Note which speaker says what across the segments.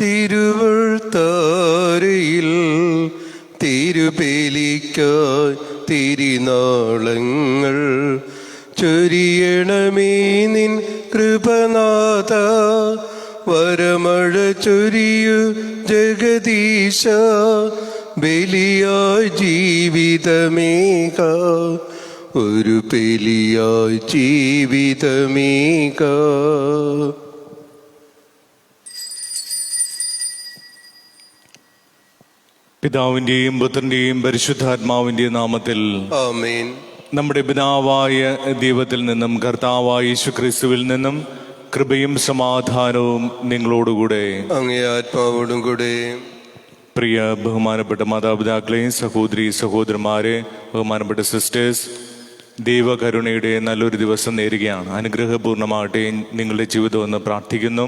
Speaker 1: തിരുവൾത്താരയിൽ തിരുബലിക്കായി തിരുനാളങ്ങൾ ചൊരിയണമേ നിൻ കൃപനാഥ. വരമഴ ചൊരിയു ജഗദീശ, ബലിയായി ജീവിതമേക, ഒരു ബലിയായി ജീവിതമേക.
Speaker 2: പിതാവിന്റെയും പുത്രന്റെയും പരിശുദ്ധാത്മാവിന്റെയും നാമത്തിൽ
Speaker 1: ആമേൻ.
Speaker 2: നമ്മുടെ പിതാവായ ദൈവത്തിൽ നിന്നും കർത്താവായ യേശുക്രിസ്തുവിൽ നിന്നും കൃപയും സമാധാനവും നിങ്ങളോടുകൂടെ
Speaker 1: അങ്ങേ ആത്മാവോടും കൂടെ.
Speaker 2: പ്രിയ ബഹുമാനപ്പെട്ട മാതാപിതാക്കളെ, സഹോദരി സഹോദരന്മാരെ, ബഹുമാനപ്പെട്ട സിസ്റ്റേഴ്സ്, ദൈവകരുണയുടെ നല്ലൊരു ദിവസം നേരുകയാണ്. അനുഗ്രഹപൂർണ്ണമാകട്ടെ നിങ്ങളുടെ ജീവിതമെന്ന് പ്രാർത്ഥിക്കുന്നു.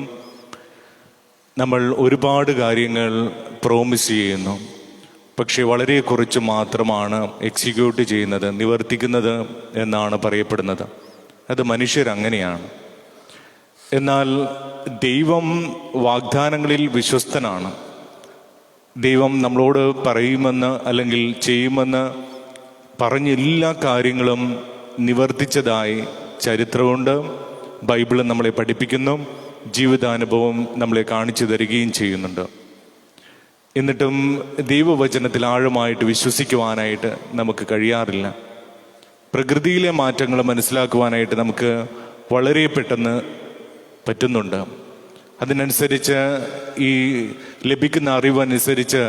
Speaker 2: നമ്മൾ ഒരുപാട് കാര്യങ്ങൾ പ്രോമിസ് ചെയ്യുന്നു, പക്ഷേ വളരെ കുറച്ച് മാത്രമാണ് എക്സിക്യൂട്ട് ചെയ്യുന്നത്, നിവർത്തിക്കുന്നത് എന്നാണ് പറയപ്പെടുന്നത്. അത് മനുഷ്യരങ്ങനെയാണ്. എന്നാൽ ദൈവം വാഗ്ദാനങ്ങളിൽ വിശ്വസ്തനാണ്. ദൈവം നമ്മളോട് പറയുമെന്ന് അല്ലെങ്കിൽ ചെയ്യുമെന്ന് പറഞ്ഞ എല്ലാ കാര്യങ്ങളും നിവർത്തിച്ചതായി ചരിത്രമുണ്ട്. ബൈബിൾ നമ്മളെ പഠിപ്പിക്കുന്നു, ജീവിതാനുഭവം നമ്മളെ കാണിച്ചു തരികയും ചെയ്യുന്നുണ്ട്. എന്നിട്ടും ദൈവവചനത്തിൽ ആഴമായിട്ട് വിശ്വസിക്കുവാനായിട്ട് നമുക്ക് കഴിയാറില്ല. പ്രകൃതിയിലെ മാറ്റങ്ങൾ മനസ്സിലാക്കുവാനായിട്ട് നമുക്ക് വളരെ പെട്ടെന്ന് പറ്റുന്നുണ്ട്. അതിനനുസരിച്ച് ഈ ലഭിക്കുന്ന അറിവനുസരിച്ച്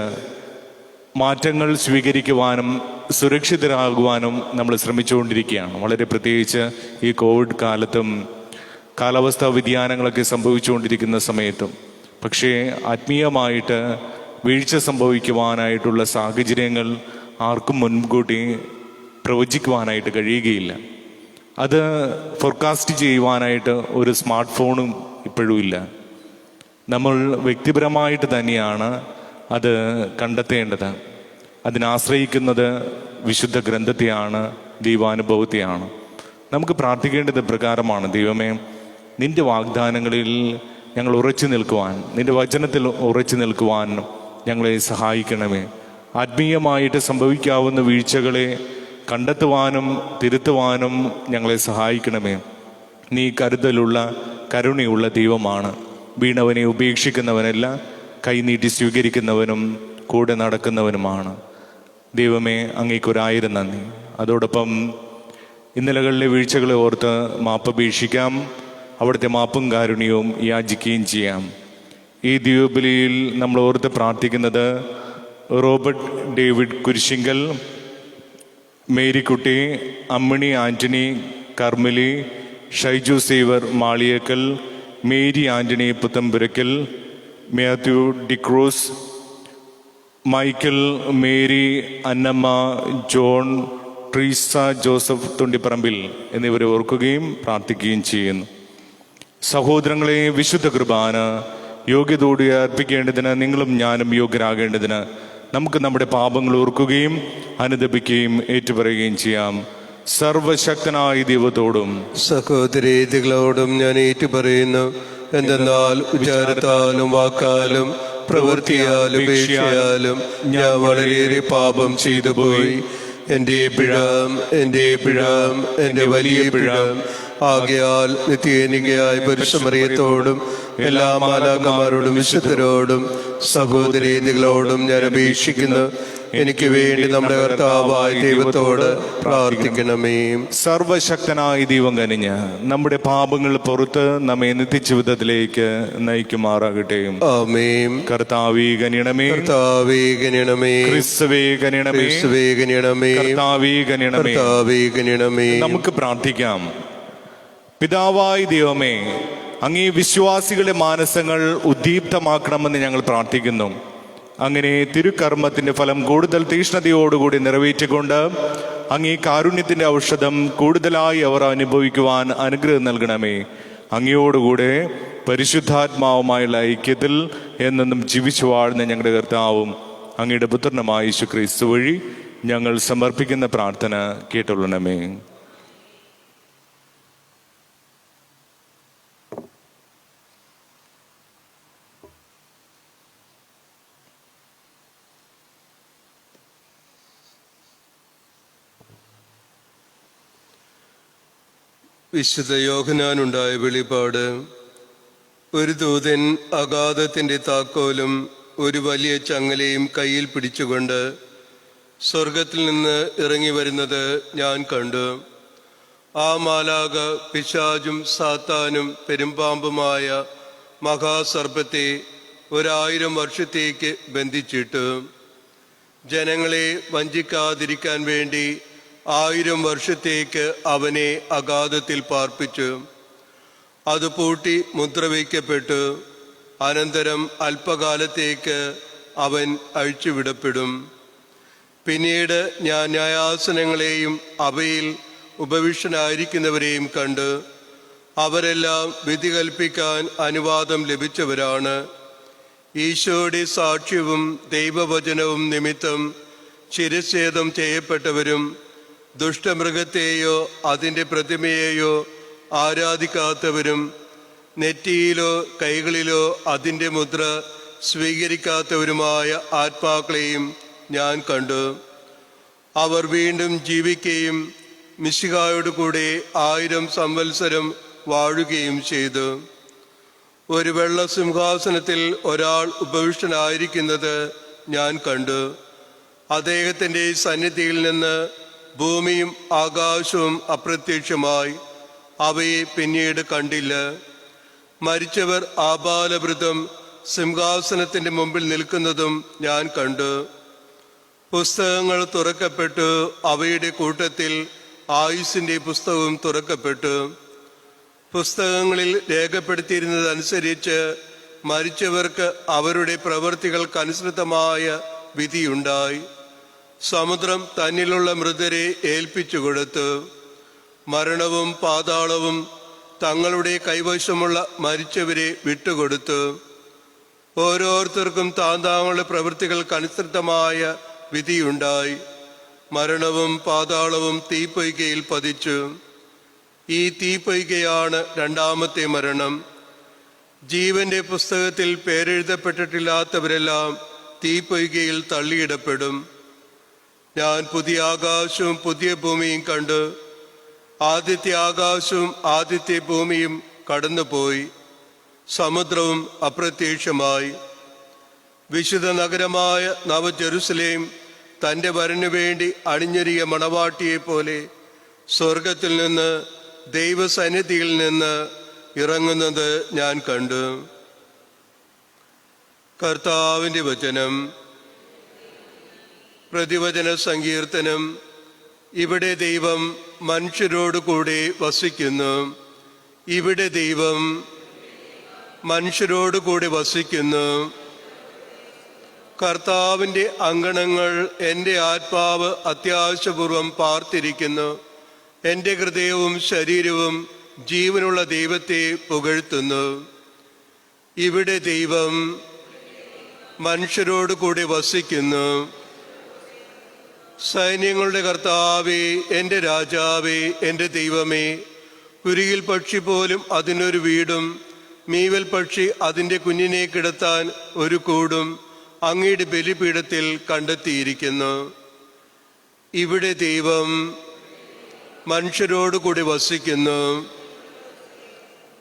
Speaker 2: മാറ്റങ്ങൾ സ്വീകരിക്കുവാനും സുരക്ഷിതരാകുവാനും നമ്മൾ ശ്രമിച്ചുകൊണ്ടിരിക്കുകയാണ്. വളരെ പ്രത്യേകിച്ച് ഈ കോവിഡ് കാലത്തും കാലാവസ്ഥാ വ്യതിയാനങ്ങളൊക്കെ സംഭവിച്ചുകൊണ്ടിരിക്കുന്ന സമയത്തും. പക്ഷേ ആത്മീയമായിട്ട് വീഴ്ച സംഭവിക്കുവാനായിട്ടുള്ള സാഹചര്യങ്ങൾ ആർക്കും മുൻകൂട്ടി പ്രവചിക്കുവാനായിട്ട് കഴിയുകയില്ല. അത് ഫോർകാസ്റ്റ് ചെയ്യുവാനായിട്ട് ഒരു സ്മാർട്ട് ഫോണും ഇപ്പോഴും ഇല്ല. നമ്മൾ വ്യക്തിപരമായിട്ട് തന്നെയാണ് അത് കണ്ടെത്തേണ്ടത്. അതിനാശ്രയിക്കുന്നത് വിശുദ്ധ ഗ്രന്ഥത്തെയാണ്, ദൈവാനുഭവത്തെയാണ്. നമുക്ക് പ്രാർത്ഥിക്കേണ്ടത് പ്രകാരമാണ്: ദൈവമേ, നിന്റെ വാഗ്ദാനങ്ങളിൽ ഞങ്ങൾ ഉറച്ചു നിൽക്കുവാൻ, നിന്റെ വചനത്തിൽ ഉറച്ചു നിൽക്കുവാൻ ഞങ്ങളെ സഹായിക്കണമേ. ആത്മീയമായിട്ട് സംഭവിക്കാവുന്ന വീഴ്ചകളെ കണ്ടെത്തുവാനും തിരുത്തുവാനും ഞങ്ങളെ സഹായിക്കണമേ. നീ കരുതലുള്ള കരുണയുള്ള ദൈവമാണ്. വീണവനെ ഉപേക്ഷിക്കുന്നവനല്ല, കൈനീട്ടി സ്വീകരിക്കുന്നവനും കൂടെ നടക്കുന്നവനുമാണ്. ദൈവമേ, അങ്ങേക്കൊരായിരം നന്ദി. അതോടൊപ്പം ഇന്നലകളിലെ വീഴ്ചകളെ ഓർത്ത് മാപ്പപേക്ഷിക്കാം. അവിടുത്തെ മാപ്പും കാരുണ്യവും യാചിക്കുകയും ചെയ്യാം. ഈ ദിവ്യബലിയിൽ നമ്മൾ ഓർത്ത് പ്രാർത്ഥിക്കുന്നത് Robert David Kurisinkal, Marykutty, Ammini Antony Karmali, Shaiju Xavier Maliyekkal, Mary Antony Puthampurakkal, Mathew D'Cruz, Michael, Mary, Annamma, John, Treesa Joseph Thundiparambil എന്നിവരെ ഓർക്കുകയും പ്രാർത്ഥിക്കുകയും ചെയ്യുന്നു. സഹോദരങ്ങളെ, വിശുദ്ധ കുർബാന യോഗ്യതയോടെ അർപ്പിക്കേണ്ടതിന് നിങ്ങളും ഞാനും യോഗ്യരാകേണ്ടതിന് നമുക്ക് നമ്മുടെ പാപങ്ങൾ ഓർക്കുകയും അനുദപിക്കുകയും ഏറ്റുപറയുകയും ചെയ്യാം. സർവശക്തനായ ദൈവത്തോടും
Speaker 1: സഹോദരീതികളോടും ഞാൻ ഏറ്റുപറയുന്നു. എന്തെന്നാൽ വിചാരത്താലും വാക്കാലും പ്രവൃത്തിയാലും ഉപേക്ഷയാലും ഞാൻ വളരെയേറെ പാപം ചെയ്തു പോയി. എൻ്റെ പിഴ, എൻ്റെ വലിയ പിഴ. ആകയാൽ നിത്യനികയായ പുരുഷമറിയത്തോടും എല്ലാ മാലാഖമാരോടും വിശുദ്ധരോടും സഹോദരീതികളോടും ഞാൻ അപേക്ഷിക്കുന്നു. എനിക്ക് വേണ്ടി നമ്മുടെ കർത്താവായ ദൈവത്തോട് പ്രാർത്ഥിക്കണമേ.
Speaker 2: സർവശക്തനായ ദൈവം കനിഞ്ഞ് നമ്മുടെ പാപങ്ങൾ പുറത്ത് നമ്മെ നിത്യജീവിതത്തിലേക്ക് നയിക്കുമാറാകട്ടെ.
Speaker 1: ആമേൻ.
Speaker 2: കർത്താവേ കനിയണമേ,
Speaker 1: കർത്താവേ കനിയണമേ,
Speaker 2: ക്രിസ്തുവേ കനിയണമേ,
Speaker 1: ക്രിസ്തുവേ കനിയണമേ,
Speaker 2: കർത്താവേ കനിയണമേ,
Speaker 1: കർത്താവേ കനിയണമേ.
Speaker 2: നമുക്ക് പ്രാർത്ഥിക്കാം. പിതാവായ ദൈവമേ, അങ്ങേ വിശ്വാസികളുടെ മാനസങ്ങൾ ഉദ്ദീപ്തമാക്കണമെന്ന് ഞങ്ങൾ പ്രാർത്ഥിക്കുന്നു. അങ്ങനെ തിരുക്കർമ്മത്തിന്റെ ഫലം കൂടുതൽ തീഷ്ണതയോടുകൂടി നിറവേറ്റിക്കൊണ്ട് അങ്ങേ കാരുണ്യത്തിന്റെ ഔഷധം കൂടുതലായി അവർ അനുഭവിക്കുവാൻ അനുഗ്രഹം നൽകണമേ. അങ്ങയോടുകൂടെ പരിശുദ്ധാത്മാവുമായുള്ള ഐക്യത്തിൽ എന്നെന്നും ജീവിച്ചു വാഴുന്ന ഞങ്ങളുടെ കർത്താവും അങ്ങയുടെ പുത്രനുമായ യേശുക്രിസ്തു വഴി ഞങ്ങൾ സമർപ്പിക്കുന്ന പ്രാർത്ഥന കേട്ടുകൊള്ളണമേ.
Speaker 3: വിശുദ്ധ യോഹന്നാനുണ്ടായ വെളിപാട്. ഒരു ദൂതൻ അഗാധത്തിൻ്റെ താക്കോലും ഒരു വലിയ ചങ്ങലയും കയ്യിൽ പിടിച്ചുകൊണ്ട് സ്വർഗത്തിൽ നിന്ന് ഇറങ്ങി വരുന്നത് ഞാൻ കണ്ടു. ആ മാലാഖ പിശാചും സാത്താനും പെരുമ്പാമ്പുമായ മഹാസർപ്പത്തെ 1000 വർഷത്തേക്ക് ബന്ധിച്ചിട്ടു. ജനങ്ങളെ വഞ്ചിക്കാതിരിക്കാൻ വേണ്ടി 1000 വർഷത്തേക്ക് അവനെ അഗാധത്തിൽ പാർപ്പിച്ചു. അത് പൂട്ടി മുദ്രവയ്ക്കപ്പെട്ടു. അനന്തരം അല്പകാലത്തേക്ക് അവൻ അഴിച്ചുവിടപ്പെടും. പിന്നീട് ഞാൻ ന്യായാസനങ്ങളെയും അവയിൽ ഉപവിഷ്ടനായിരിക്കുന്നവരെയും കണ്ട്. അവരെല്ലാം വിധി കൽപ്പിക്കാൻ അനുവാദം ലഭിച്ചവരാണ്. ഈശോയുടെ സാക്ഷ്യവും ദൈവവചനവും നിമിത്തം ശിരച്ഛേദം ചെയ്യപ്പെട്ടവരും ദുഷ്ടമൃഗത്തെയോ അതിൻ്റെ പ്രതിമയെയോ ആരാധിക്കാത്തവരും നെറ്റിയിലോ കൈകളിലോ അതിൻ്റെ മുദ്ര സ്വീകരിക്കാത്തവരുമായ ആത്മാക്കളെയും ഞാൻ കണ്ടു. അവർ വീണ്ടും ജീവിക്കുകയും മിശിഹായോട് കൂടെ 1000 സംവത്സരം വാഴുകയും ചെയ്തു. ഒരു വെള്ള സിംഹാസനത്തിൽ ഒരാൾ ഉപവിഷ്ടനായിരിക്കുന്നത് ഞാൻ കണ്ടു. അദ്ദേഹത്തിൻ്റെ സന്നിധിയിൽ നിന്ന് ഭൂമിയും ആകാശവും അപ്രത്യക്ഷമായി. അവയെ പിന്നീട് കണ്ടില്ല. മരിച്ചവർ ആബാലവൃതം സിംഹാസനത്തിൻ്റെ മുമ്പിൽ നിൽക്കുന്നതും ഞാൻ കണ്ടു. പുസ്തകങ്ങൾ തുറക്കപ്പെട്ടു. അവയുടെ കൂട്ടത്തിൽ ആയുസ്സിൻ്റെ പുസ്തകവും തുറക്കപ്പെട്ടു. പുസ്തകങ്ങളിൽ രേഖപ്പെടുത്തിയിരുന്നതനുസരിച്ച് മരിച്ചവർക്ക് അവരുടെ പ്രവൃത്തികൾക്കനുസൃതമായ വിധിയുണ്ടായി. സമുദ്രം തന്നിലുള്ള മൃതരെ ഏൽപ്പിച്ചു കൊടുത്തു. മരണവും പാതാളവും തങ്ങളുടെ കൈവശമുള്ള മരിച്ചവരെ വിട്ടുകൊടുത്തു. ഓരോരുത്തർക്കും താന്താങ്ങളുടെ പ്രവൃത്തികൾക്കനുസൃതമായ വിധിയുണ്ടായി. മരണവും പാതാളവും തീപ്പൊയ്കയിൽ പതിച്ചു. ഈ തീപ്പൊയ്കയാണ് 2ാമത്തെ മരണം. ജീവന്റെ പുസ്തകത്തിൽ പേരെഴുതപ്പെട്ടിട്ടില്ലാത്തവരെല്ലാം തീപ്പൊയ്കയിൽ തള്ളിയിടപ്പെടും. ഞാൻ പുതിയ ആകാശവും പുതിയ ഭൂമിയും കണ്ടു. ആദ്യത്തെ ആകാശവും ആദ്യത്തെ ഭൂമിയും കടന്നുപോയി. സമുദ്രവും അപ്രത്യക്ഷമായി. വിശുദ്ധ നഗരമായ നവ ജെറുസലേം തൻ്റെ വരനു വേണ്ടി അണിഞ്ഞൊരുങ്ങിയ മണവാട്ടിയെ പോലെ സ്വർഗത്തിൽ നിന്ന് ദൈവസന്നിധിയിൽ നിന്ന് ഇറങ്ങുന്നത് ഞാൻ കണ്ടു. കർത്താവിൻ്റെ വചനം. പ്രതിവചന സങ്കീർത്തനം. ഇവിടെ ദൈവം മനുഷ്യരോട് കൂടെ വസിക്കുന്നു. ഇവിടെ ദൈവം മനുഷ്യരോട് കൂടെ വസിക്കുന്നു. കർത്താവിൻ്റെ അങ്കണങ്ങൾ എൻ്റെ ആത്മാവ് അത്യാവശ്യപൂർവം പാർത്തിരിക്കുന്നു. എൻ്റെ ഹൃദയവും ശരീരവും ജീവനുള്ള ദൈവത്തെ പുകഴ്ത്തുന്നു. ഇവിടെ ദൈവം മനുഷ്യരോട് കൂടെ വസിക്കുന്നു. സൈന്യങ്ങളുടെ കർത്താവേ, എൻ്റെ രാജാവേ, എൻ്റെ ദൈവമേ, കുരുകിൽ പക്ഷി പോലും അതിനൊരു വീടും മീവൽ പക്ഷി അതിൻ്റെ കുഞ്ഞിനെ കിടത്താൻ ഒരു കൂടും അങ്ങയുടെ ബലിപീഠത്തിൽ കണ്ടെത്തിയിരിക്കുന്നു. ഇവിടെ ദൈവം മനുഷ്യരോട് കൂടി വസിക്കുന്നു.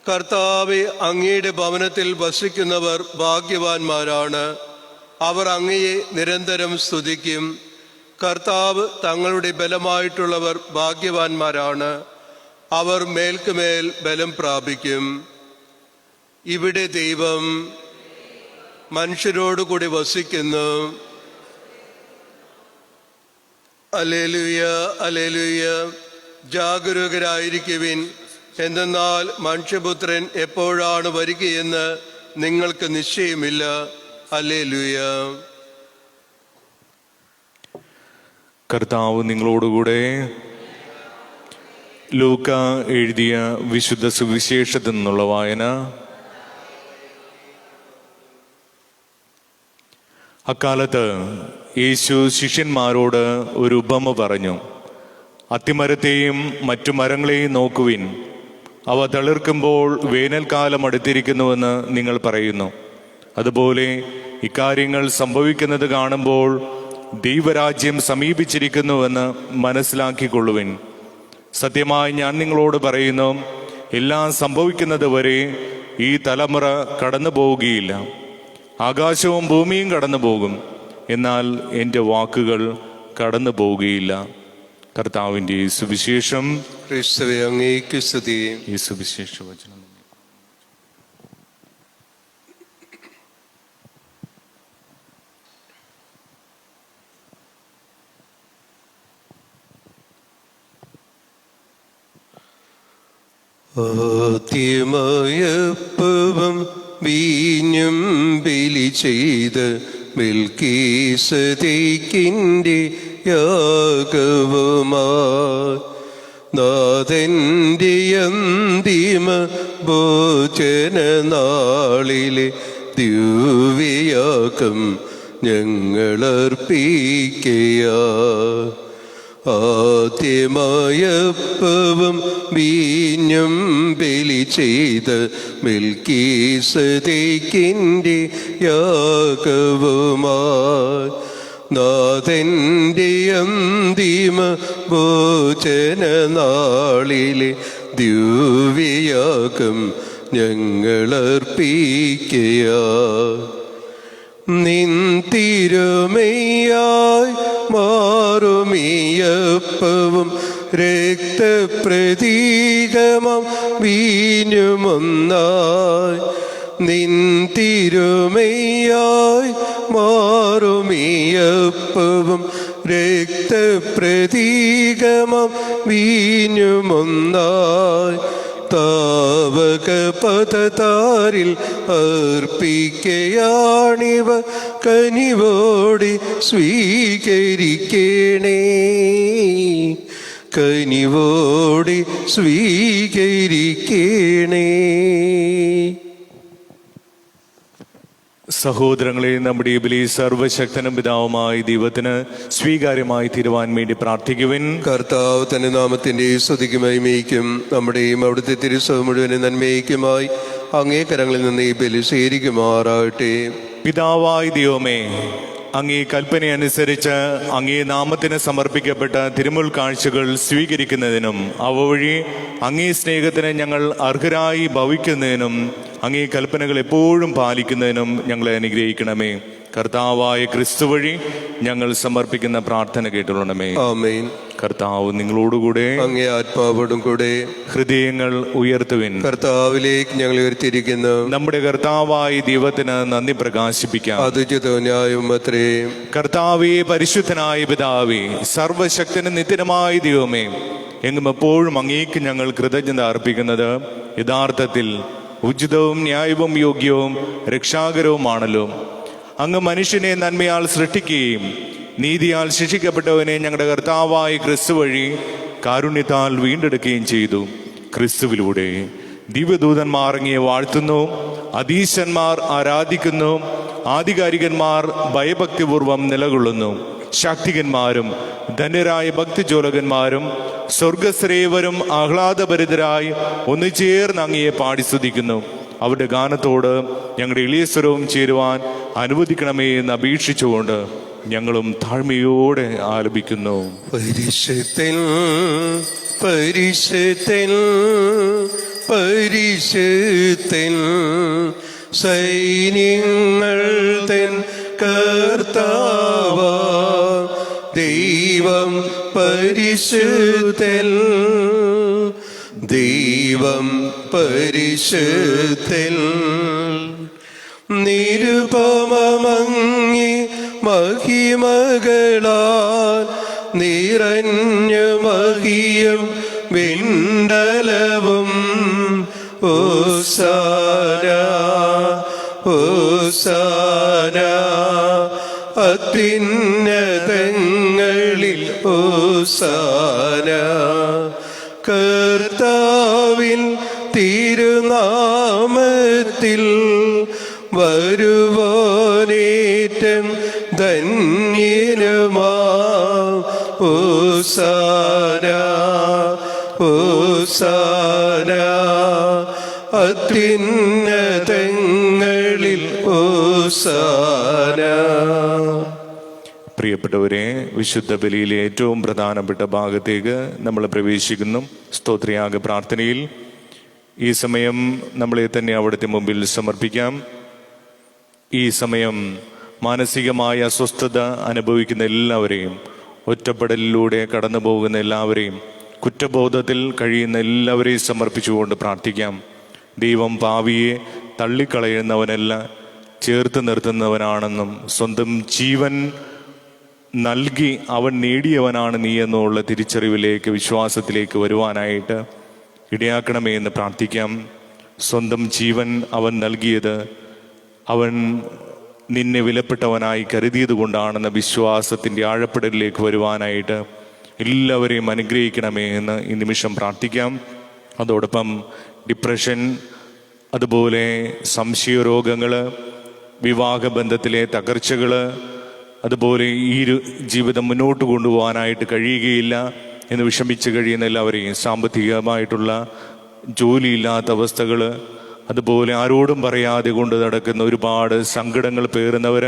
Speaker 3: കർത്താവെ, അങ്ങയുടെ ഭവനത്തിൽ വസിക്കുന്നവർ ഭാഗ്യവാന്മാരാണ്. അവർ അങ്ങയെ നിരന്തരം സ്തുതിക്കും. കർത്താവ് തങ്ങളുടെ ബലമായിട്ടുള്ളവർ ഭാഗ്യവാന്മാരാണ്. അവർ മേൽക്കുമേൽ ബലം പ്രാപിക്കും. ഇവിടെ ദൈവം മനുഷ്യരോട് കൂടി വസിക്കുന്നു. Alleluia, alleluia. ജാഗരൂകരായിരിക്കുവിൻ, എന്തെന്നാൽ മനുഷ്യപുത്രൻ എപ്പോഴാണ് വരികയെന്ന് നിങ്ങൾക്ക് നിശ്ചയമില്ല. അല്ലേലൂയ.
Speaker 2: കർത്താവ് നിങ്ങളോടുകൂടെ. ലൂക്ക എഴുതിയ വിശുദ്ധ സുവിശേഷത്തിൽ നിന്നുള്ള വായന. അക്കാലത്ത് യേശു ശിഷ്യന്മാരോട് ഒരു ഉപമ പറഞ്ഞു. അത്തിമരത്തെയും മറ്റു മരങ്ങളെയും നോക്കുവിൻ. അവ തളിർക്കുമ്പോൾ വേനൽക്കാലം അടുത്തിരിക്കുന്നുവെന്ന് നിങ്ങൾ പറയുന്നു. അതുപോലെ ഇക്കാര്യങ്ങൾ സംഭവിക്കുന്നത് കാണുമ്പോൾ ദൈവരാജ്യം സമീപിച്ചിരിക്കുന്നുവെന്ന് മനസ്സിലാക്കിക്കൊള്ളുവിൻ. സത്യമായി ഞാൻ നിങ്ങളോട് പറയുന്നു, എല്ലാം സംഭവിക്കുന്നത് വരെ ഈ തലമുറ കടന്നു പോവുകയില്ല. ആകാശവും ഭൂമിയും കടന്നു പോകും, എന്നാൽ എൻ്റെ വാക്കുകൾ കടന്നു പോവുകയില്ല. കർത്താവിൻ്റെ സുവിശേഷം.
Speaker 3: ക്രിസ്തുവേ, അങ്ങേക്ക് സ്തുതി.
Speaker 2: ഈ സുവിശേഷ വചനം
Speaker 3: ആദ്യമായപ്പവും വീഞ്ഞും ബലി ചെയ്ത് മെൽക്കീസദേക്കിന്റെ യാഗവുമാ നാഥന്റെ അന്തിമ ഭോജന നാളിലെ ദിവ്യയാഗം ഞങ്ങളർപ്പിക്കയാ. ആദ്യമായപ്പവും വീഞ്ഞും ബലി ചെയ്ത് മെൽക്കീസദേക്കിന്റെ യാഗവുമായി നാഥന്റെ അന്തിമ ഭോജന നാളിലെ ദിവ്യയാഗം ഞങ്ങളർപ്പിക്കയാ. നിൻ തിരുമയായി മാറുമിയപ്പവും രക്തപ്രതീകമം വീഞ്ഞുമൊന്നായി. നിൻ തിരുമയായി മാറുമിയപ്പവും രക്തപ്രതീകമം വീഞ്ഞുമൊന്നായി. താവക പദതാരിൽ അർപ്പിക്കയാണിവ, കനിവോടെ സ്വീകരിക്കണേ, കനിവോടെ സ്വീകരിക്കണേ.
Speaker 2: സഹോദരങ്ങളെ, നമ്മുടെ ഈ ബലി സർവശക്തനും പിതാവുമായ ദൈവത്തിന് സ്വീകാര്യമായി തീരുവാൻ വേണ്ടി പ്രാർത്ഥിക്കുവിൻ.
Speaker 3: കർത്താവ് തന്റെ നാമത്തിന്റെ സ്തുതിക്ക് മഹിമയ്ക്കും നമ്മുടെയും അവിടുത്തെ തിരുസഭ മുഴുവനും നന്മയ്ക്കുമായി അങ്ങേ കരങ്ങളിൽ നിന്ന് ഈ ബലി സ്വീകരിക്കുമാറാകട്ടെ.
Speaker 2: പിതാവായ ദൈവമേ, അങ്ങേ കൽപ്പനയനുസരിച്ച് അങ്ങേ നാമത്തിന് സമർപ്പിക്കപ്പെട്ട തിരുമുൽ കാഴ്ചകൾ സ്വീകരിക്കുന്നതിനും അവ വഴി അങ്ങേ സ്നേഹത്തിന് ഞങ്ങൾ അർഹരായി ഭവിക്കുന്നതിനും അങ്ങേ കൽപ്പനകൾ എപ്പോഴും പാലിക്കുന്നതിനും ഞങ്ങളെ അനുഗ്രഹിക്കണമേ. കർത്താവായ ക്രിസ്തു വഴി ഞങ്ങൾ സമർപ്പിക്കുന്ന പ്രാർത്ഥന കേട്ടുകൊള്ളണമേ.
Speaker 3: ആമേൻ.
Speaker 2: കർത്താവ് നിങ്ങളോടുകൂടെ, അങ്ങേ
Speaker 3: ആത്മാവോടും കൂടെ.
Speaker 2: ഹൃദയങ്ങൾ ഉയർത്തുവിൻ.
Speaker 3: കർത്താവിലേക്ക് ഞങ്ങൾ ഉയർത്തിയിരിക്കുന്നു.
Speaker 2: നമ്മുടെ കർത്താവായ ദൈവത്തിന് നന്ദി പ്രകാശിപ്പിക്കാം.
Speaker 3: അത് ന്യായവും അത്രേ.
Speaker 2: കർത്താവേ, പരിശുദ്ധനായ പിതാവേ, സർവശക്തനും നിത്യനുമായ ദൈവമേ, എങ്ങും എപ്പോഴും അങ്ങേക്ക് ഞങ്ങൾ കൃതജ്ഞത അർപ്പിക്കുന്നത് യഥാർത്ഥത്തിൽ ഉചിതവും ന്യായവും യോഗ്യവും രക്ഷാകരവുമാണല്ലോ. അങ്ങ് മനുഷ്യനെ നന്മയാൽ സൃഷ്ടിക്കുകയും നീതിയാൽ ശിക്ഷിക്കപ്പെട്ടവനെ ഞങ്ങളുടെ കർത്താവായ ക്രിസ്തു വഴി കാരുണ്യത്താൽ വീണ്ടെടുക്കുകയും ചെയ്തു. ക്രിസ്തുവിലൂടെ ദിവ്യദൂതന്മാർ അങ്ങയെ വാഴ്ത്തുന്നു, അധീശന്മാർ ആരാധിക്കുന്നു, ആധികാരികന്മാർ ഭയഭക്തിപൂർവം നിലകൊള്ളുന്നു. ശാക്തികന്മാരും ധന്യരായ ഭക്തിജോലകന്മാരും സ്വർഗശ്രേവരും ആഹ്ലാദഭരിതരായി ഒന്നുചേർന്ന് അങ്ങയെ പാടി സ്തുതിക്കുന്നു. അവരുടെ ഗാനത്തോട് ഞങ്ങളുടെ എളിയ സ്വരവും ചേരുവാൻ അനുവദിക്കണമേ എന്ന് അപേക്ഷിച്ചുകൊണ്ട് ഞങ്ങളും താഴ്മയോടെ ആലപിക്കുന്നു.
Speaker 3: പരിശുദ്ധൻ പരിശുദ്ധൻ പരിശുദ്ധൻ സൈന്യങ്ങൾ തൻ കർത്താവ ദൈവം പരിശുദ്ധൻ, ദൈവം പരിശുദ്ധൻ. നിരുപമങ്ങി മഹിമകളാൽ നിറഞ്ഞ മഹിയും വിണ്ടലവും ഓസാന ഓസാന അത്യുന്നതങ്ങളിൽ ഓസാന. കർത്താവിൻ തിരുനാമത്തിൽ വരുവാനേറ്റം ധന്യനുമാ ഓസാന ഓസാന അത്യുന്നതങ്ങളിൽ ഓസാന.
Speaker 2: പ്രിയപ്പെട്ടവരെ, വിശുദ്ധ ബലിയിലെ ഏറ്റവും പ്രധാനപ്പെട്ട ഭാഗത്തേക്ക് നമ്മൾ പ്രവേശിക്കുന്നു. സ്തോത്രയാഗ പ്രാർത്ഥനയിൽ ഈ സമയം നമ്മളെ തന്നെ അവിടുത്തെ മുമ്പിൽ സമർപ്പിക്കാം. ഈ സമയം മാനസികമായ അസ്വസ്ഥത അനുഭവിക്കുന്ന എല്ലാവരെയും, ഒറ്റപ്പെടലിലൂടെ കടന്നു പോകുന്ന എല്ലാവരെയും, കുറ്റബോധത്തിൽ കഴിയുന്ന എല്ലാവരെയും സമർപ്പിച്ചുകൊണ്ട് പ്രാർത്ഥിക്കാം. ദൈവം പാവിയെ തള്ളിക്കളയുന്നവനല്ല, ചേർത്ത് നിർത്തുന്നവനാണെന്നും സ്വന്തം ജീവൻ നൽകി അവൻ നേടിയവനാണ് നീ എന്നുള്ള തിരിച്ചറിവിലേക്ക്, വിശ്വാസത്തിലേക്ക് വരുവാനായിട്ട് ഇടയാക്കണമേ എന്ന് പ്രാർത്ഥിക്കാം. സ്വന്തം ജീവൻ അവൻ നൽകിയത് അവൻ നിന്നെ വിലപ്പെട്ടവനായി കരുതിയത് കൊണ്ടാണെന്ന വിശ്വാസത്തിൻ്റെ ആഴപ്പെടലിലേക്ക് വരുവാനായിട്ട് എല്ലാവരെയും അനുഗ്രഹിക്കണമേ എന്ന് ഈ നിമിഷം പ്രാർത്ഥിക്കാം. അതോടൊപ്പം ഡിപ്രഷൻ, അതുപോലെ സംശയരോഗങ്ങൾ, വിവാഹബന്ധത്തിലെ തകർച്ചകൾ, അതുപോലെ ഈ ജീവിതം മുന്നോട്ട് കൊണ്ടുപോകാനായിട്ട് കഴിയുകയില്ല എന്ന് വിഷമിച്ച് കഴിയുന്ന എല്ലാവരെയും, സാമ്പത്തികമായിട്ടുള്ള ജോലിയില്ലാത്ത അവസ്ഥകൾ, അതുപോലെ ആരോടും പറയാതെ കൊണ്ട് നടക്കുന്ന ഒരുപാട് സങ്കടങ്ങൾ പേറുന്നവർ,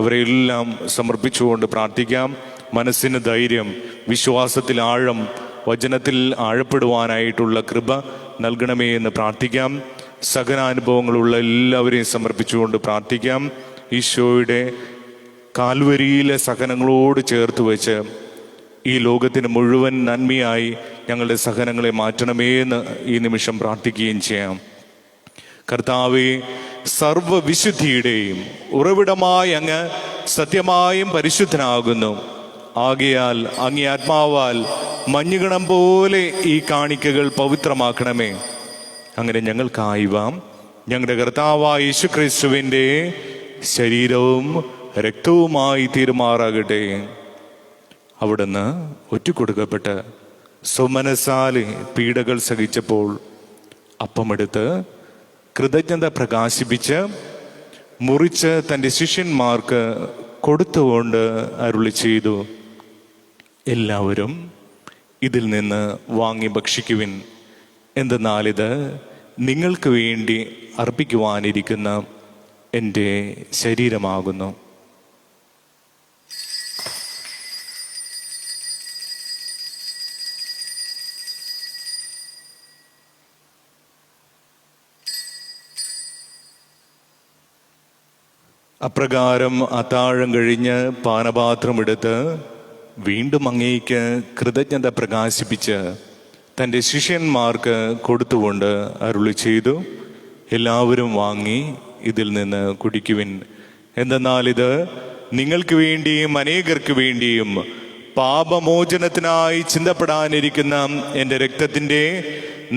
Speaker 2: അവരെല്ലാം സമർപ്പിച്ചുകൊണ്ട് പ്രാർത്ഥിക്കാം. മനസ്സിന് ധൈര്യം, വിശ്വാസത്തിൽ ആഴം, വചനത്തിൽ ആഴപ്പെടുവാനായിട്ടുള്ള കൃപ നൽകണമേ എന്ന് പ്രാർത്ഥിക്കാം. സഹനാനുഭവങ്ങളുള്ള എല്ലാവരെയും സമർപ്പിച്ചുകൊണ്ട് പ്രാർത്ഥിക്കാം. ഈശോയുടെ കാൽവരിയിലെ സഹനങ്ങളോട് ചേർത്ത് വെച്ച് ഈ ലോകത്തിന് മുഴുവൻ നന്മയായി ഞങ്ങളുടെ സഹനങ്ങളെ മാറ്റണമേ എന്ന് ഈ നിമിഷം പ്രാർത്ഥിക്കുകയും ചെയ്യാം. കർത്താവേ, സർവവിശുദ്ധിയുടെയും ഉറവിടമായി അങ്ങ് സത്യമായും പരിശുദ്ധനാകുന്നു. ആകയാൽ അങ്ങേ ആത്മാവാൽ മഞ്ഞുകണം പോലെ ഈ കാണിക്കകൾ പവിത്രമാക്കണമേ. അങ്ങനെ ഞങ്ങൾക്കായിവാം ഞങ്ങളുടെ കർത്താവായ യേശുക്രിസ്തുവിൻ്റെ ശരീരവും രക്തവുമായി തീരുമാറാകട്ടെ. അവിടുന്ന് ഒറ്റുകൊടുക്കപ്പെട്ട് സുമനസാലെ പീഡകൾ സഹിച്ചപ്പോൾ അപ്പമെടുത്ത് കൃതജ്ഞത പ്രകാശിപ്പിച്ച് മുറിച്ച് തൻ്റെ ശിഷ്യന്മാർക്ക് കൊടുത്തുകൊണ്ട് അരുളി ചെയ്തു, എല്ലാവരും ഇതിൽ നിന്ന് വാങ്ങി ഭക്ഷിക്കുവിൻ. എന്തെന്നാലിത് നിങ്ങൾക്ക് വേണ്ടി അർപ്പിക്കുവാനിരിക്കുന്ന എൻ്റെ ശരീരമാകുന്നു. അപ്രകാരം അത്താഴം കഴിഞ്ഞ് പാനപാത്രമെടുത്ത് വീണ്ടും അങ്ങേക്ക് കൃതജ്ഞത പ്രകാശിപ്പിച്ച് തൻ്റെ ശിഷ്യന്മാർക്ക് കൊടുത്തുകൊണ്ട് അരുളി ചെയ്തു, എല്ലാവരും വാങ്ങി ഇതിൽ നിന്ന് കുടിക്കുവിൻ. എന്തെന്നാലിത് നിങ്ങൾക്ക് വേണ്ടിയും അനേകർക്ക് വേണ്ടിയും പാപമോചനത്തിനായി ചിന്തപ്പെടാനിരിക്കുന്ന എൻ്റെ രക്തത്തിൻ്റെ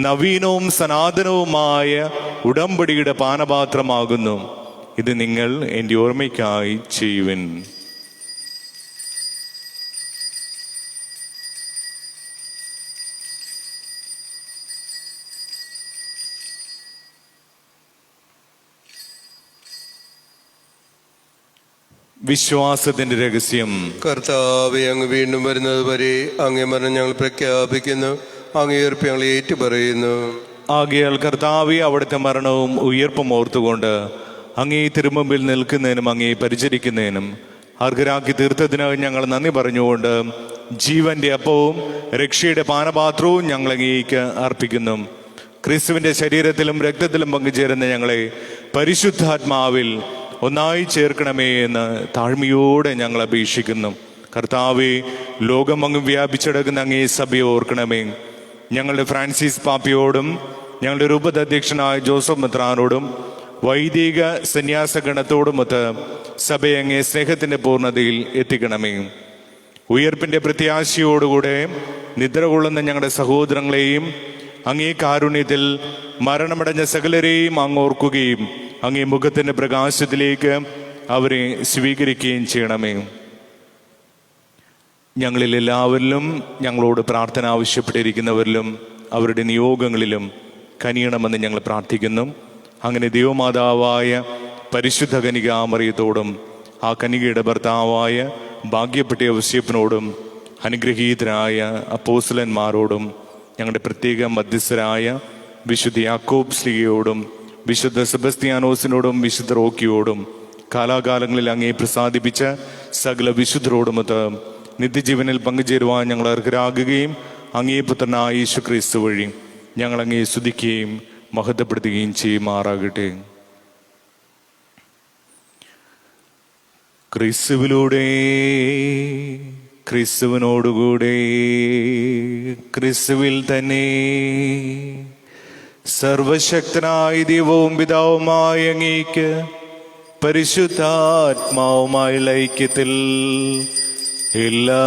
Speaker 2: നവീനവും സനാതനവുമായ ഉടമ്പടിയുടെ പാനപാത്രമാകുന്നു. ഇത് നിങ്ങൾ എൻ്റെ ഓർമ്മയ്ക്കായി ചെയ്യുവിൻ. വിശ്വാസത്തിന്റെ രഹസ്യം.
Speaker 3: കർത്താവെ, അങ്ങ് വീണ്ടും വരുന്നത് വരെ അങ്ങേ മരണം ഞങ്ങൾ പ്രഖ്യാപിക്കുന്നു, അങ്ങേ ഉയർപ്പ് ഞങ്ങൾ ഏറ്റുപറയുന്നു.
Speaker 2: ആകയാൽ കർത്താവെ, അവിടുത്തെ മരണവും ഉയർപ്പും ഓർത്തുകൊണ്ട് അങ്ങേ തിരുമുമ്പിൽ നിൽക്കുന്നതിനും അങ്ങേ പരിചരിക്കുന്നതിനും അർഹരാക്കി തീർത്തതിന് ഞങ്ങൾ നന്ദി പറഞ്ഞുകൊണ്ട് ജീവന്റെ അപ്പവും രക്ഷയുടെ പാനപാത്രവും ഞങ്ങൾ അങ്ങേക്ക് അർപ്പിക്കുന്നു. ക്രിസ്തുവിന്റെ ശരീരത്തിലും രക്തത്തിലും പങ്കുചേരുന്ന ഞങ്ങളെ പരിശുദ്ധാത്മാവിൽ ഒന്നായി ചേർക്കണമേ എന്ന് താഴ്മയോടെ ഞങ്ങൾ അപേക്ഷിക്കുന്നു. കർത്താവെ, ലോകമങ്ങും വ്യാപിച്ചെടുക്കുന്ന അങ്ങേ സഭയെ ഓർക്കണമേ. ഞങ്ങളുടെ ഫ്രാൻസിസ് പാപ്പയോടും ഞങ്ങളുടെ രൂപതാധ്യക്ഷനായ ജോസഫ് മെത്രാനോടും വൈദിക സന്യാസഗണത്തോടുമൊത്ത് സഭയെ അങ്ങേ സ്നേഹത്തിന്റെ പൂർണ്ണതയിൽ എത്തിക്കണമേ. ഉയർപ്പിന്റെ പ്രത്യാശയോടുകൂടെ നിദ്ര കൊള്ളുന്ന ഞങ്ങളുടെ സഹോദരങ്ങളെയും അങ്ങേ കാരുണ്യത്തിൽ മരണമടഞ്ഞ സകലരെയും അങ്ങോർക്കുകയും അങ്ങേ മുഖത്തിന്റെ പ്രകാശത്തിലേക്ക് അവരെ സ്വീകരിക്കുകയും ചെയ്യണമേ. ഞങ്ങളിൽ എല്ലാവരിലും ഞങ്ങളോട് പ്രാർത്ഥന ആവശ്യപ്പെട്ടിരിക്കുന്നവരിലും അവരുടെ നിയോഗങ്ങളിലും കനിയണമെന്ന് ഞങ്ങൾ പ്രാർത്ഥിക്കുന്നു. അങ്ങനെ ദൈവമാതാവായ പരിശുദ്ധ കനികാമറിയത്തോടും ആ കനികയുടെ ഭർത്താവായ ഭാഗ്യപ്പെട്ട യോസേപ്പിനോടും അനുഗ്രഹീതരായ അപ്പോസ്തലന്മാരോടും ഞങ്ങളുടെ പ്രത്യേക മധ്യസ്ഥരായ വിശുദ്ധ യാക്കോബ് ശ്ലീഹയോടും വിശുദ്ധ സെബസ്ത്യാനോസിനോടും വിശുദ്ധ റോക്കിയോടും കാലാകാലങ്ങളിൽ അങ്ങേ പ്രസാദിപ്പിച്ച സകല വിശുദ്ധരോടുമൊത്ത് നിത്യജീവനിൽ പങ്കുചേരുവാൻ ഞങ്ങൾ അർഹരാകുകയും അങ്ങേ പുത്രനായ യേശു ക്രിസ്തു വഴി ഞങ്ങൾ അങ്ങേ സ്തുതിക്കുകയും മഹത്വപ്പെടുത്തുകയും ചെയ്യുമാറാകട്ടെ. ക്രിസ്തുവിലൂടെ, ക്രിസ്തുവിനോടുകൂടെ, ക്രിസ്തുവിൽ തന്നെ സർവശക്തനായ ദൈവവും പിതാവുമായ അങ്ങേക്ക് പരിശുദ്ധാത്മാവുമായുള്ള ഐക്യത്തിൽ എല്ലാ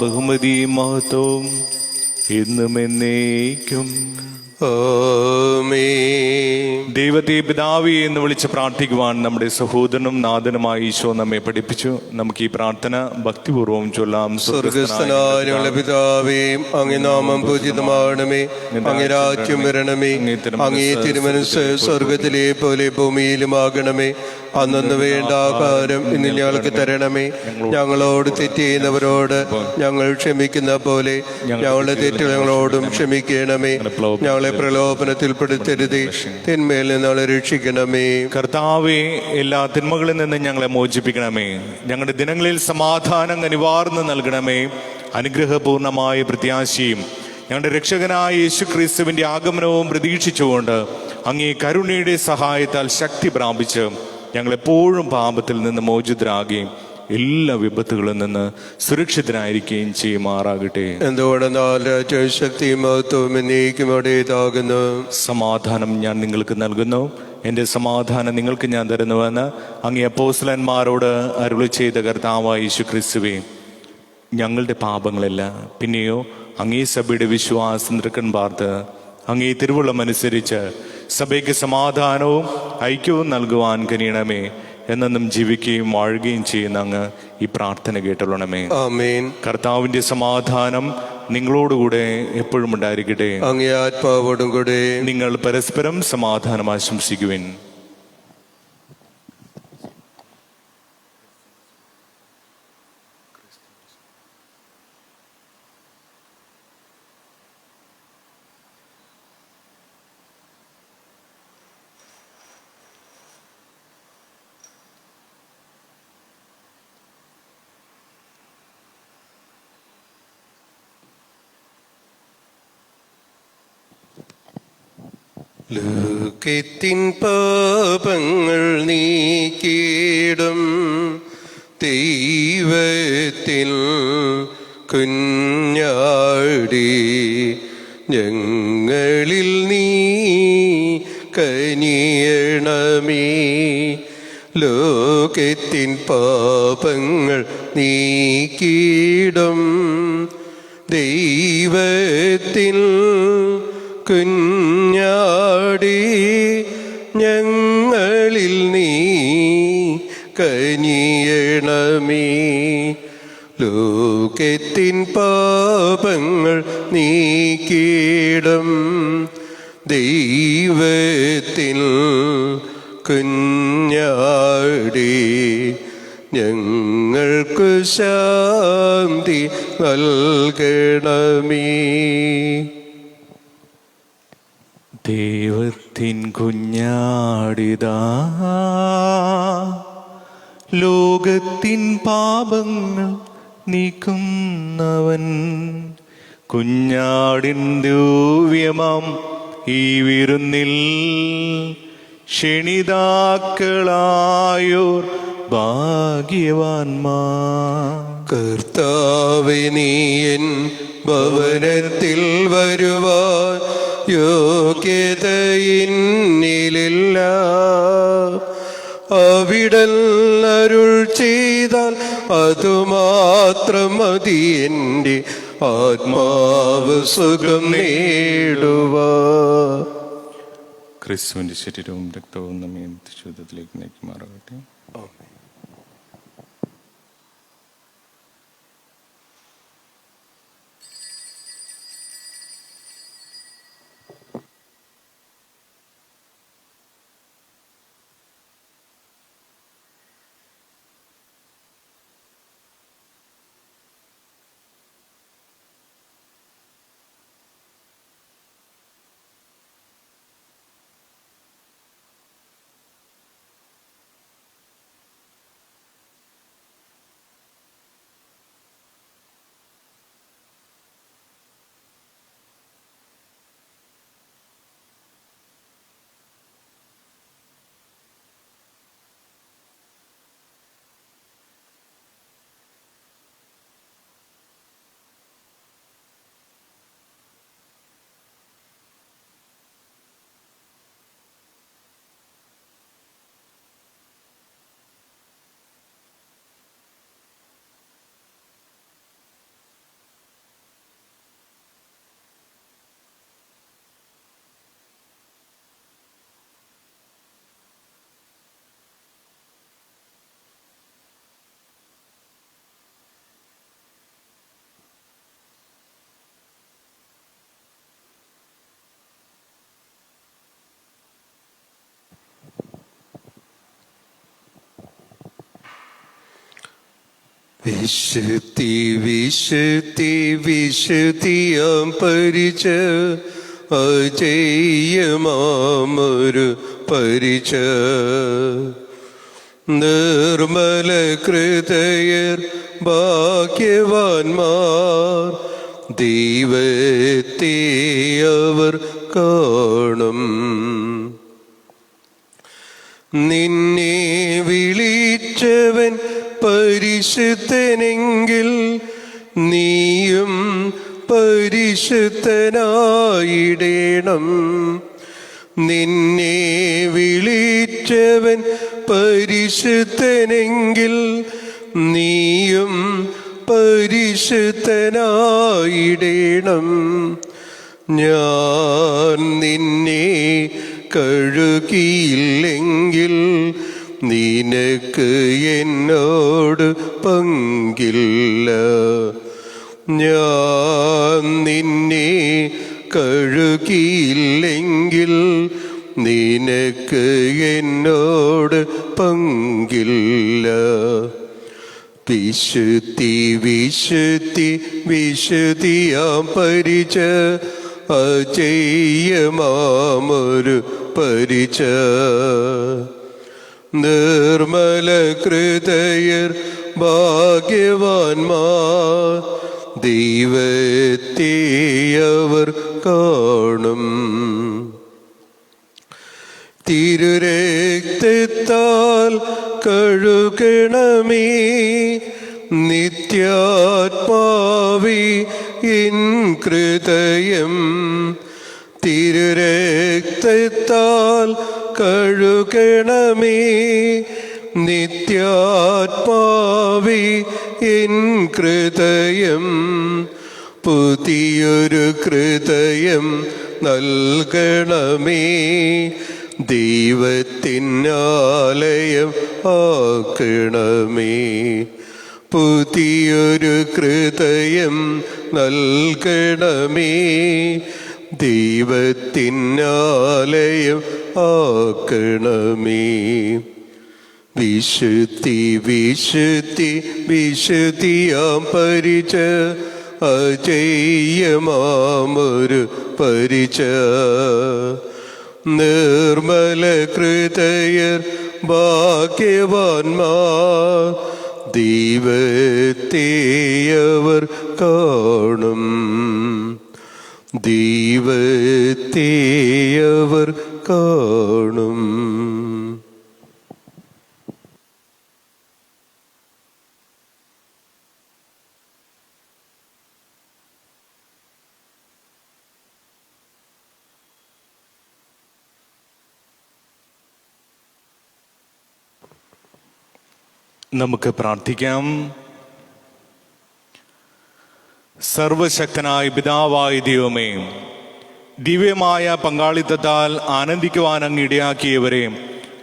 Speaker 2: ബഹുമതിയും മഹത്വവും എന്നും എന്നേക്കും
Speaker 3: ആമേൻ.
Speaker 2: ദൈവത്തെ പിതാവേ എന്ന് വിളിച്ച് പ്രാർത്ഥിക്കുവാൻ നമ്മുടെ സഹോദരനും നാഥനുമായ ഈശോ നമ്മെ പഠിപ്പിച്ചു. നമുക്ക് ഈ പ്രാർത്ഥന ഭക്തിപൂർവ്വം ചൊല്ലാം.
Speaker 3: സ്വർഗസ്ഥനായ ഞങ്ങളുടെ പിതാവേ, അങ്ങേ നാമം പൂജിതമാകണമേ, അങ്ങേ രാജ്യം വരണമേ, അങ്ങേ തിരുമനസ്സ് സ്വർഗത്തിലെ പോലെ ഭൂമിയിലുമാകണമേ. അന്നു വേണ്ട ആഹാരം ഇന്ന് ഞങ്ങൾക്ക് തരണമേ. ഞങ്ങളോട് തെറ്റ് ചെയ്യുന്നവരോട് ഞങ്ങൾ ക്ഷമിക്കുന്ന പോലെ ഞങ്ങളുടെ തെറ്റ് ഞങ്ങളോടും ക്ഷമിക്കണമേ. ഞങ്ങളെ പ്രലോഭനത്തിൽപ്പെടുത്തരുതേ, തിന്മയിൽ നിന്ന് രക്ഷിക്കണമേ.
Speaker 2: കർത്താവേ, എല്ലാ തിന്മകളിൽ നിന്ന് ഞങ്ങളെ മോചിപ്പിക്കണമേ. ഞങ്ങളുടെ ദിനങ്ങളിൽ സമാധാനം അനിവാർന്ന് നൽകണമേ. അനുഗ്രഹപൂർണമായ പ്രത്യാശയും ഞങ്ങളുടെ രക്ഷകനായ യേശു ക്രിസ്തുവിന്റെ ആഗമനവും പ്രതീക്ഷിച്ചുകൊണ്ട് അങ്ങേ കരുണയുടെ സഹായത്താൽ ശക്തി പ്രാപിച്ച് ഞങ്ങളെപ്പോഴും പാപത്തിൽ നിന്ന് മോചിതരാകുകയും എല്ലാ വിപത്തുകളിൽ നിന്ന് സുരക്ഷിതരായിരിക്കുകയും ചെയ്യുമാറാകട്ടെ.
Speaker 3: എന്തുകൊണ്ടെന്നാൽ ശക്തിയും മഹത്വവും എന്നേക്കും അവിടേതാകുന്നു.
Speaker 2: സമാധാനം ഞാൻ നിങ്ങൾക്ക് നൽകുന്നു, എൻ്റെ സമാധാനം നിങ്ങൾക്ക് ഞാൻ തരുന്നുവെന്ന് അങ്ങേ അപ്പോസ്തലന്മാരോട് അരുളി ചെയ്ത കർത്താവായ യേശു ക്രിസ്തുവേ, ഞങ്ങളുടെ പാപങ്ങളല്ല, പിന്നെയോ അങ്ങേ സഭയുടെ വിശ്വാസം നിരക്കൻ പാർത്ത് അങ്ങേ തിരുവുള്ളം അനുസരിച്ച് സഭയ്ക്ക് സമാധാനവും ഐക്യവും നൽകുവാൻ കനിയണമേ. എന്നും ജീവിക്കുകയും വാഴുകയും ചെയ്യുന്ന അങ്ങ് ഈ പ്രാർത്ഥന കേട്ടൊള്ളണമേ.
Speaker 3: ആമേൻ.
Speaker 2: കർത്താവിന്റെ സമാധാനം നിങ്ങളോടുകൂടെ എപ്പോഴും ഉണ്ടായിരിക്കട്ടെ.
Speaker 3: അങ്ങേ ആത്മാവോടും കൂടെ.
Speaker 2: നിങ്ങൾ പരസ്പരം സമാധാനം ആശംസിക്കുവിൻ.
Speaker 3: ലോകത്തിൻ പാപങ്ങൾ നീക്കിയിടും ദൈവത്തിൻ കുഞ്ഞാടി, ഞങ്ങളിൽ നീ കനിയണമേ. ലോകത്തിൻ പാപങ്ങൾ നീക്കിയിടും ദൈവത്തിൻ കുഞ്ഞാടി, ഞങ്ങളിൽ നീ കനിയണമേ. ലോകത്തിൻ പാപങ്ങൾ നീക്കിയിടും ദൈവത്തിൻ കുഞ്ഞാടി, ഞങ്ങൾക്കു ശാന്തി നൽകണമേ.
Speaker 2: ദൈവത്തിൻ കുഞ്ഞാടിതാ, ലോകത്തിൻ പാപങ്ങൾ നീക്കുന്നവൻ. കുഞ്ഞാടിൻ ദിവ്യമാം ഈ വിരുന്നിൽ ക്ഷണിതാക്കളായോർ ഭാഗ്യവാന്മാർ.
Speaker 3: കർത്താവേ, നീ എൻ ഭവനത്തിൽ വരുവാൻ യോഗ്യതയിന്നിലില്ല. അവിടൽ അരുൾ ചെയ്താൽ അതുമാത്രം മതി എൻ്റെ ആത്മാവ് സുഖം നേടുവാ.
Speaker 2: ക്രിസ്തുവിന്റെ ശരീരവും രക്തവും നമ്മെ ശുദ്ധത്തിലേക്ക് നയിക്കുമാറാകട്ടെ.
Speaker 3: വിശുദ്ധി വിശുദ്ധി വിശുദ്ധിയാം പരിച അജയ്യമാമൊരു പരിച നിർമ്മല ഹൃദയർ ഭാഗ്യവാന്മാർ ദൈവത്തെ അവർ കാണും. നിന്നെ വിളിച്ചവൻ പരിശുദ്ധനെങ്കിൽ നീയും പരിശുദ്ധനായിടേണം. നിന്നെ വിളിച്ചവൻ പരിശുദ്ധനെങ്കിൽ നീയും പരിശുദ്ധനായിടേണം. ഞാൻ നിന്നെ കഴുകിയില്ലെങ്കിൽ നിനക്ക് എന്നോട് പങ്കില്ല. ഞാൻ നിന്നെ കഴുകിയില്ലെങ്കിൽ നിനക്ക് എന്നോട് പങ്കില്ല. വിശുദ്ധി വിശുദ്ധി വിശുദ്ധിയാം പരിച അജയ്യമാമൊരു പരിച നിർമ്മല ഹൃദയർ ഭാഗ്യവാന്മാർ ദൈവത്തെ അവർ കാണും. തിരുരക്തത്താൽ കഴുകണമേ നിത്യാത്മാവി എൻ ഹൃദയം. തിരുരക്തത്താൽ കഴുകണമേ നിത്യാത്മാവി എൻ ഹൃദയം. പുതിയൊരു ഹൃദയം നൽകണമേ ദൈവത്തിനാലയം ആക്കണമേ. പുതിയൊരു ഹൃദയം നൽകണമേ ദൈവത്തിനാലയം ആക്കണമേ. വിശുദ്ധി വിശുദ്ധി വിശുദ്ധിയാം പരിച അജയ്യമാമൊരു പരിച നിർമ്മല ഹൃദയർ ഭാഗ്യവാന്മാർ ദൈവത്തെ അവർ കാണും. ദൈവത്തെ അവർ കാണും.
Speaker 2: നമുക്ക് പ്രാർത്ഥിക്കാം. സർവശക്തനായ പിതാവായ ദൈവമേ, ദിവ്യമായ പങ്കാളിത്തത്താൽ ആനന്ദിക്കുവാൻ അങ്ങ് ഇടയാക്കിയവരെ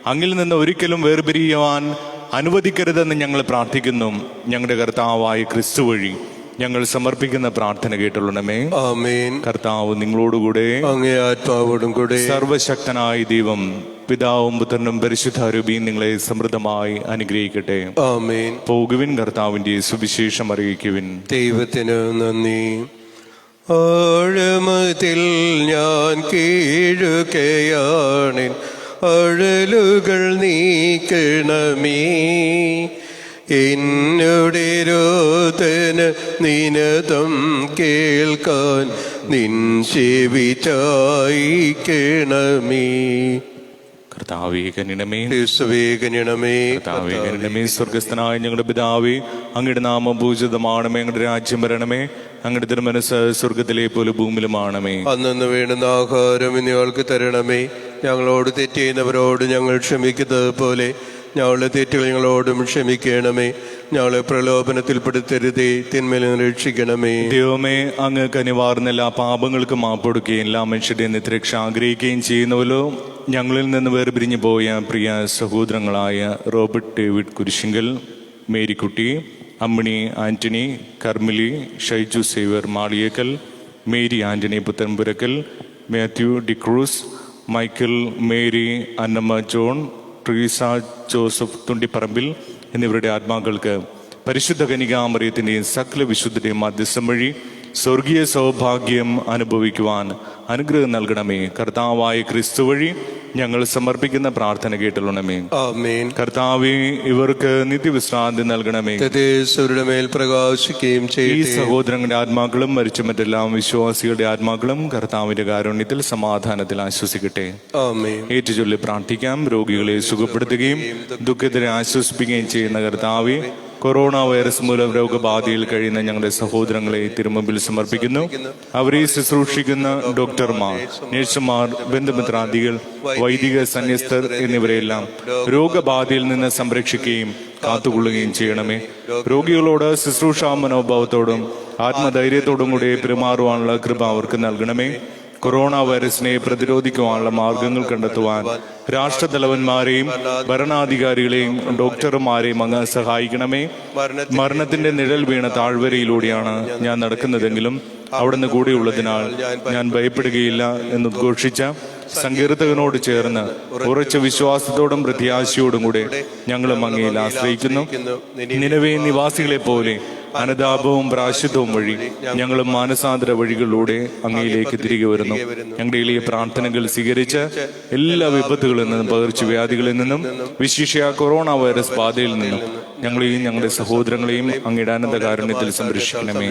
Speaker 2: അങ്ങിൽ നിന്ന് ഒരിക്കലും വേർപിരിയുവാൻ അനുവദിക്കരുതെന്ന് ഞങ്ങൾ പ്രാർത്ഥിക്കുന്നു. ഞങ്ങളുടെ കർത്താവായ ക്രിസ്തു വഴി ഞങ്ങൾ സമർപ്പിക്കുന്ന പ്രാർത്ഥന കേട്ടുള്ളണമേ.
Speaker 3: ആമേൻ.
Speaker 2: കർത്താവ് നിങ്ങളോടുകൂടെ
Speaker 3: അങ്ങേ ആത്മാവോടും കൂടെ.
Speaker 2: സർവശക്തനായ ദൈവം പിതാവും പുത്രനും പരിശുദ്ധാരൂപിയും നിങ്ങളെ സമൃദ്ധമായി അനുഗ്രഹിക്കട്ടെ.
Speaker 3: ആമേൻ.
Speaker 2: പോകുവിൻ, കർത്താവിന്റെ സുവിശേഷം അറിയിക്കുവിൻ.
Speaker 3: ദൈവത്തിന് നന്ദി. ആഴമതിൽ ഞാൻ കീഴുകയാണിൻ അഴലുകൾ നീക്കണമേ. എന്നുടെ രോദന നിനതം കേൾക്കാൻ നിൻ ചെവി ചായിക്കണമേ.
Speaker 2: കർത്താവേ കനിണമേ,
Speaker 3: യേശുവേ കനിണമേ.
Speaker 2: കർത്താവേ കനിണമേ. സ്വർഗസ്ഥനായ ഞങ്ങളുടെ പിതാവേ, അങ്ങയുടെ നാമം പൂജിതമാണമേ. അങ്ങയുടെ രാജ്യം വരണമേ. അങ്ങയുടെ തിരുമനസ്സ് സ്വർഗത്തിലെ പോലെ ഭൂമിയിലുമാണമേ.
Speaker 3: അന്നു വേണ്ടുന്ന ആഹാരം ഇന്ന് ഞങ്ങൾക്ക് തരണമേ. ഞങ്ങളോട് തെറ്റ് ചെയ്യുന്നവരോട് ഞങ്ങൾ ക്ഷമിക്കുന്നത് പോലെ ഞങ്ങളുടെ തെറ്റുകൾ ഞങ്ങളോടും ക്ഷമിക്കണമേ. ഞങ്ങളെ പ്രലോഭനത്തിൽപ്പെടുത്തരുതേ, തിന്മയിൽ നിന്ന് രക്ഷിക്കണമേ.
Speaker 2: ദൈവമേ, അങ്ങ് കനിവാർന്ന എല്ലാ പാപങ്ങൾക്കും മാപ്പൊടുക്കുകയും എല്ലാ മനുഷ്യരുടെയും നിത്യരക്ഷ ആഗ്രഹിക്കുകയും ചെയ്യുന്നുവല്ലോ. ഞങ്ങളിൽ നിന്ന് വേർപിരിഞ്ഞു പോയ പ്രിയ സഹോദരങ്ങളായ Robert David Kurisinkal, Marykutty, Ammini Antony, Karmili, Shaiju Xavier Maliyekkal, Mary Antony Puthanpurakkal, Mathew D'Cruz, Michael, Mary, Annamma John, Treesa Joseph Thundiparambil എന്നിവരുടെ ആത്മാക്കൾക്ക് പരിശുദ്ധ കന്യകാമറിയത്തിൻ്റെയും സകല വിശുദ്ധരുടെയും മധ്യസ്ഥം വഴി സ്വർഗീയ സൗഭാഗ്യം അനുഭവിക്കുവാൻ അനുഗ്രഹം നൽകണമേ. കർത്താവായ ക്രിസ്തു വഴി ഞങ്ങൾ സമർപ്പിക്കുന്ന പ്രാർത്ഥന കേട്ടലുണമേ.
Speaker 3: ആമേൻ.
Speaker 2: കർത്താവേ, ഇവർക്ക് നിത്യവിശ്രാന്തി നൽകണമേ.
Speaker 3: തേജസ്സുരുടെ മേൽ പ്രകാശിക്കുകയും
Speaker 2: ഈ
Speaker 3: ചെയ്യട്ടെ.
Speaker 2: സഹോദരങ്ങളുടെ ആത്മാക്കളും മരിച്ച മറ്റെല്ലാം വിശ്വാസികളുടെ ആത്മാക്കളും കർത്താവിന്റെ കാരുണ്യത്തിൽ സമാധാനത്തിൽ ആശ്വസിക്കട്ടെ.
Speaker 3: ആമേൻ.
Speaker 2: ഏറ്റുചൊല്ലി പ്രാർത്ഥിക്കാം. രോഗികളെ സുഖപ്പെടുത്തുകയും ദുഃഖിതരെ ആശ്വസിപ്പിക്കുകയും ചെയ്യുന്ന കർത്താവേ, കൊറോണ വൈറസ് മൂലം രോഗബാധയിൽ കഴിയുന്ന ഞങ്ങളുടെ സഹോദരങ്ങളെ തിരുമുമ്പിൽ സമർപ്പിക്കുന്നു. അവരെ ശുശ്രൂഷിക്കുന്ന ഡോക്ടർമാർ, നഴ്സുമാർ, ബന്ധുമിത്രാദികൾ, വൈദിക സന്യസ്തർ എന്നിവരെല്ലാം രോഗബാധയിൽ നിന്ന് സംരക്ഷിക്കുകയും കാത്തുകൊള്ളുകയും ചെയ്യണമേ. രോഗികളോട് ശുശ്രൂഷാ മനോഭാവത്തോടും ആത്മധൈര്യത്തോടും കൂടി പെരുമാറുവാനുള്ള കൃപ അവർക്ക് നൽകണമേ. കൊറോണ വൈറസിനെ പ്രതിരോധിക്കുവാനുള്ള മാർഗങ്ങൾ കണ്ടെത്തുവാൻ രാഷ്ട്രതലവന്മാരെയും ഭരണാധികാരികളെയും ഡോക്ടർമാരെയും അങ്ങ് സഹായിക്കണമേ. മരണത്തിന്റെ നിഴൽ വീണ താഴ്വരയിലൂടെയാണ് ഞാൻ നടക്കുന്നതെങ്കിലും അവിടുന്ന് കൂടെയുള്ളതിനാൽ ഞാൻ ഭയപ്പെടുകയില്ല എന്ന് ഉദ്ഘോഷിച്ച സങ്കീർത്തകനോട് ചേർന്ന് ഉറച്ച വിശ്വാസത്തോടും പ്രത്യാശയോടും കൂടെ ഞങ്ങളും അങ്ങയിൽ ആശ്രയിക്കുന്നു. നിലവേ നിവാസികളെ പോലെ അനുതാപവും പ്രായശ്ചിത്തവും വഴി ഞങ്ങളും മാനസാന്തര വഴികളിലൂടെ അങ്ങയിലേക്ക് തിരികെ വരുന്നു. ഞങ്ങളുടെ എളിയ പ്രാർത്ഥനകൾ സ്വീകരിച്ച് എല്ലാ വിപത്തുകളിൽ നിന്നും പകർച്ചവ്യാധികളിൽ നിന്നും വിശേഷിയ കൊറോണ വൈറസ് ബാധയിൽ നിന്നും ഞങ്ങളെയും ഞങ്ങളുടെ സഹോദരങ്ങളെയും അങ്ങയുടെ അനന്തകാരുണ്യത്തിൽ സംരക്ഷിക്കണമേ.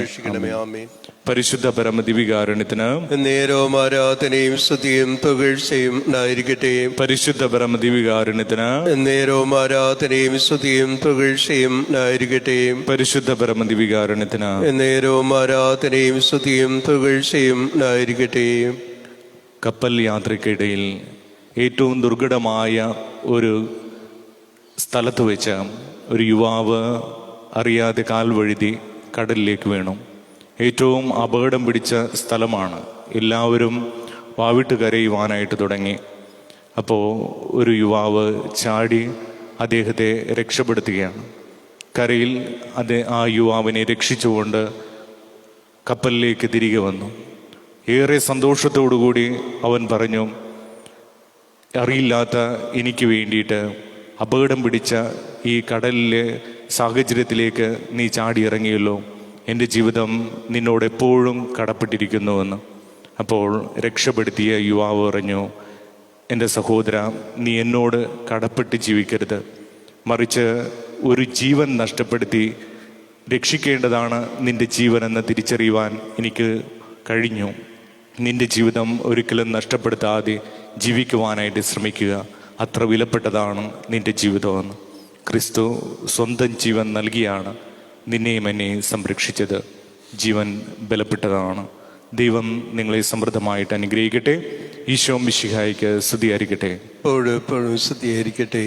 Speaker 2: പരിശുദ്ധ പരമദിവികാരുണ്യത്തിന്
Speaker 3: നേരവും ആരാധനയും സ്തുതിയും പുകഴ്ചയും ഉണ്ടായിരിക്കട്ടെ.
Speaker 2: പരിശുദ്ധ പരമദിവികാരുണ്യത്തിന്
Speaker 3: നേരവും ആരാധനയും സ്തുതിയും പുകഴ്ചയും ഉണ്ടായിരിക്കട്ടെ.
Speaker 2: പരിശുദ്ധ പരമദിവികാരുണ്യത്തിന്
Speaker 3: നേരവും ആരാധനയും സ്തുതിയും പുകഴ്ചയും ഉണ്ടായിരിക്കട്ടെ.
Speaker 2: കപ്പൽ യാത്രയ്ക്കിടയിൽ ഏറ്റവും ദുർഘടമായ ഒരു സ്ഥലത്ത് വെച്ച് ഒരു യുവാവ് അറിയാതെ കാൽ വഴുതി കടലിലേക്ക് വീണു. ഏറ്റവും അപകടം പിടിച്ച സ്ഥലമാണ്. എല്ലാവരും വാവിട്ട് കരയുവാനായിട്ട് തുടങ്ങി. അപ്പോൾ ഒരു യുവാവ് ചാടി അദ്ദേഹത്തെ രക്ഷപ്പെടുത്തുകയാണ്. കരയിൽ ആ യുവാവിനെ രക്ഷിച്ചുകൊണ്ട് കപ്പലിലേക്ക് തിരികെ വന്നു. ഏറെ സന്തോഷത്തോടുകൂടി അവൻ പറഞ്ഞു, അറിയില്ലാത്ത എനിക്ക് വേണ്ടിയിട്ട് അപകടം പിടിച്ച ഈ കടലിലെ സാഹചര്യത്തിലേക്ക് നീ ചാടി ഇറങ്ങിയല്ലോ. എൻ്റെ ജീവിതം നിന്നോട് എപ്പോഴും കടപ്പെട്ടിരിക്കുന്നുവെന്ന്. അപ്പോൾ രക്ഷപ്പെടുത്തിയ യുവാവ് പറഞ്ഞു, എൻ്റെ സഹോദര, നീ എന്നോട് കടപ്പെട്ട് ജീവിക്കരുത്. മറിച്ച് ഒരു ജീവൻ നഷ്ടപ്പെടുത്തി രക്ഷിക്കേണ്ടതാണ് നിന്റെ ജീവനെന്ന് തിരിച്ചറിയുവാൻ എനിക്ക് കഴിഞ്ഞു. നിന്റെ ജീവിതം ഒരിക്കലും നഷ്ടപ്പെടുത്താതെ ജീവിക്കുവാനായിട്ട് ശ്രമിക്കുക. അത്ര വിലപ്പെട്ടതാണ് നിന്റെ ജീവിതമെന്ന്. ക്രിസ്തു സ്വന്തം ജീവൻ നൽകിയാണ് നിന്നെയും എന്നെയും സംരക്ഷിച്ചത്. ജീവൻ ബലപ്പെട്ടതാണ്. ദൈവം നിങ്ങളെ സമൃദ്ധമായിട്ട് അനുഗ്രഹിക്കട്ടെ. ഈശോ മിശിഹായ്ക്ക് സ്തുതിയായിരിക്കട്ടെ.
Speaker 3: എപ്പോഴും സ്തുതിയായിരിക്കട്ടെ.